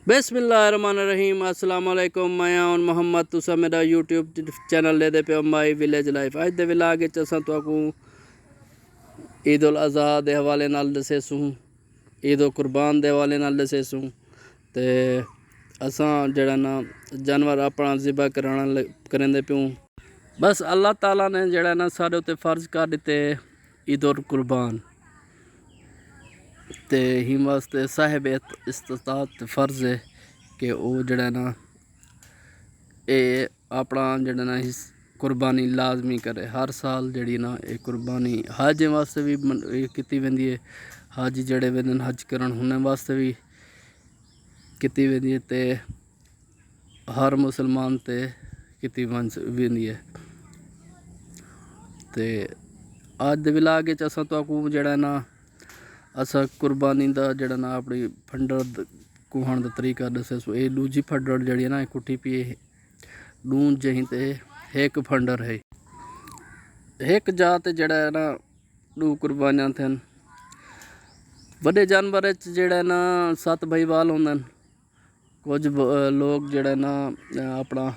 बिस्मिल्लाहिर्रहमानिर्रहीम अस्सलाम वालेकुम। मैं हूं मोहम्मद, तुसा मेरा यूट्यूब चैनल लेदे पे माई विलेज लाइफ। अज दे विलाग असां तुहानू ईद उल अज़हा दे हवाले नाल दसेसूं, ईद उल कुर्बान दे हवाले नाल दसेसूं। ते असां जेड़ा ना जानवर अपना ज़िबा करेंदे प्यूं। बस अल्लाह ताला ने जेड़ा ना साढ़े उत्ते फ़र्ज कर दिते ईद उल कुर्बान। ते ही वास्ते साहिब इस्तात फ़र्ज़ है कि वह जड़ा ना ये अपना जड़ा ना कुर्बानी लाजमी करे। हर साल जड़ी ना ये कुर्बानी हज वास्ते भी की वेंदी है। हज जड़े वेंदे हज करन उन्हें वास्ते भी की वेंदी है। ते हर मुसलमान ते की वेंदी है। ते अज दे विलाग असां तुहानू जड़ा ना असा कुर्बानी का जड़ा ना अपनी फंडर कुहण का तरीका दसेसो। ये दूजी फंडर जड़ी ना कुट्टी पी दूं जहीं ते एक फंडर है। एक जात जड़ा ना दू कुर्बानियां थन। बड़े जानवर जड़ा ना 7 भाईवाल होंदन। कुछ लोग जड़ा ना अपना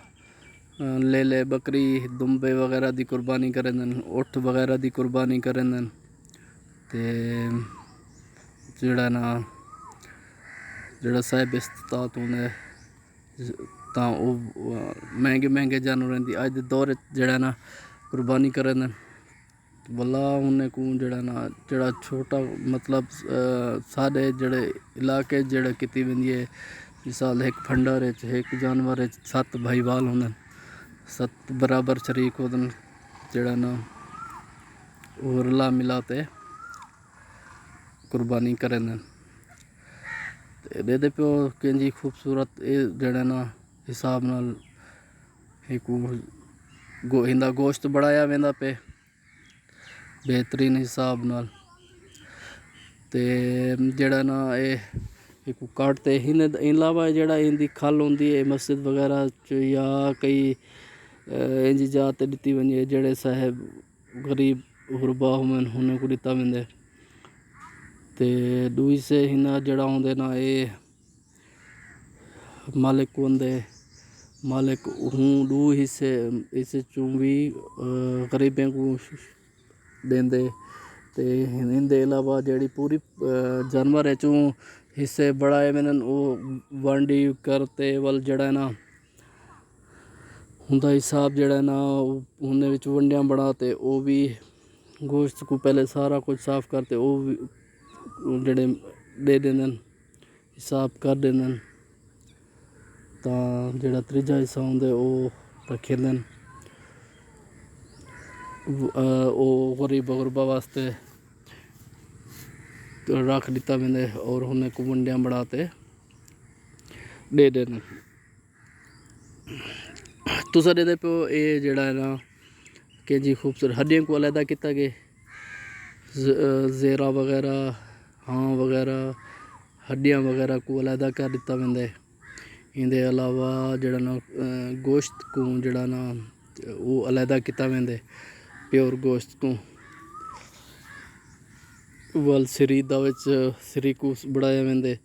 ले बकरी दुम्बे वगैरह की कुर्बानी करेंदन, उठ वगैरह की कुर्बानी करेंदन। ते जड़ा ना जड़ा साहिब इस्तात होंदे तां महंगे जानवरें की अज दे दौर जड़ा ना कुर्बानी करेंदन। भला उन्हें को जड़ा ना जड़ा छोटा मतलब साढ़े जड़े इलाके जड़े की वेंदी है। मिसाल एक फंडर एक जानवर 7 भाईवाल होंदन, 7 बराबर शरीक होंदन जड़ा ना वो रला मिला ते कुर्बानी करेंदन। दे प्यो कंजी खूबसूरत ये जड़ा ना हिसाब नाल एक इंदा गोश्त बढ़ाया वेंदा पे बेहतरीन हिसाब नाल। ते जड़ा ना ये काटते इन अलावा जड़ा इंदी खल होंदी है मस्जिद वगैरह च या कई इंजी जात दिती वंदी है जड़े साहिब गरीब गुरबा होवन उन्हें को दिता वेंदे। ते दूई से हिना जड़ा होंदे ना ये मालिक होंदे मालिक हूँ दू हिस्से इस चूं भी गरीबें को देंदे। ते इनके अलावा जड़ी पूरी जानवर चूं हिस्से बढ़ाए वेंदन वो वंडी करते वल जड़ा ना उनका हिसाब जड़ा ना उन्हें विच वंडियां बनाते वो भी गोश्त को पहले सारा कुछ साफ करते वो भी जड़े दे देंदन हिसाब कर देंदन। तां जड़ा त्रीजा हिस्सा होंदे वो रखे देन वो गरीब गुरबा वास्ते रख दिता वेंदे और उन्हें को वंडियां बढ़ाते दे देन। तुसा दे प्यो ये जड़ा है ना कि जी खूबसूरत हड्डियों को अलहदा किया गया ज़ेरा वगैरह हाँ वगैरह हड्डियाँ वगैरह को अलहदा कर दिता वेंदे। इनके अलावा जड़ा ना गोश्त को जड़ा ना वो अलहदा किया वेंदे प्योर गोश्त को वल सिरी सिरी को बढ़ाया वेंदे।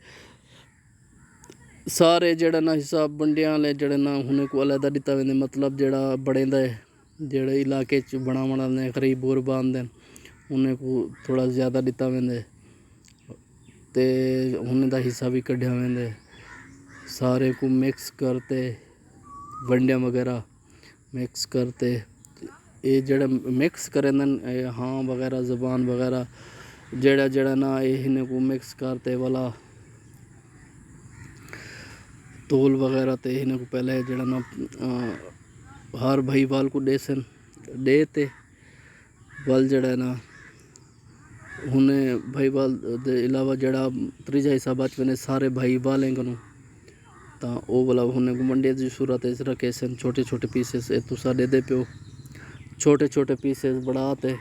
सारे जड़ा ना हिसाब बंडियां वाले जड़े ना उन्हें को अलहदा दिता वेंदे। मतलब जड़ा बड़े जड़े इलाके च बना ने गरीब गुरबा आंदे उन्हें को थोड़ा ज़्यादा दिता वेंदे ते उन्हें दा हिस्सा भी कढ़िया वेंदे। सारे को मिक्स करते वंडियां वगैरह मिक्स करते ये जड़ा मिक्स करेंदन हाँ वगैरह ज़बान वगैरह जड़ा ना ये इन्हें को मिक्स करते वाला तोल वगैरह ते इन्हें को पहले जड़ा ना हर भाईवाल को दे ते वल जड़ा ना उन्हें भाईवाल दे अलावा जड़ा त्रीजा हिस्सा बच वेंदे सारे भाईवालें को तां ओ वाला उन्हें को मंडे की सूरत रखे सन छोटे छोटे पीसेस तुसा दे प्यो छोटे छोटे पीसेस बढ़ाते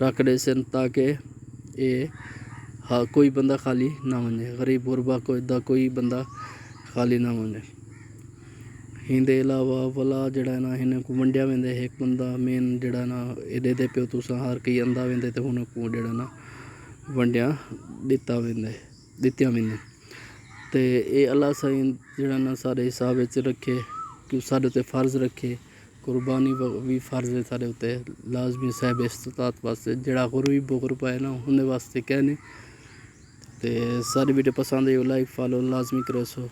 रख दे सन ताकि ये हाँ कोई बंदा खाली ना वने गरीब गुरबा कोई बंदा खाली ना वने। इनके अलावा वाला जड़ा ना इन्हें को वंडिया वेंदे एक बंदा मेन जड़ा ना ये दे प्यो तुसा हर कई अंदा वेंदे तो उन्हें को जड़ा ना वंडियां दित्तियां वेंदे। ते ये अल्लाह साईं जेह्ड़ा ना सारे हिसाब बिच रखे कि साढ़े उत्ते फर्ज रखे कुर्बानी भी फर्ज है साढ़े उत्ते लाजमी साहिब इस्तात वास्ते जेह्ड़ा गरीब गुरबा है ना उं'दे वास्ते कहने ते सारी वीडियो पसंद आई लाइक फॉलो लाजमी करो सो।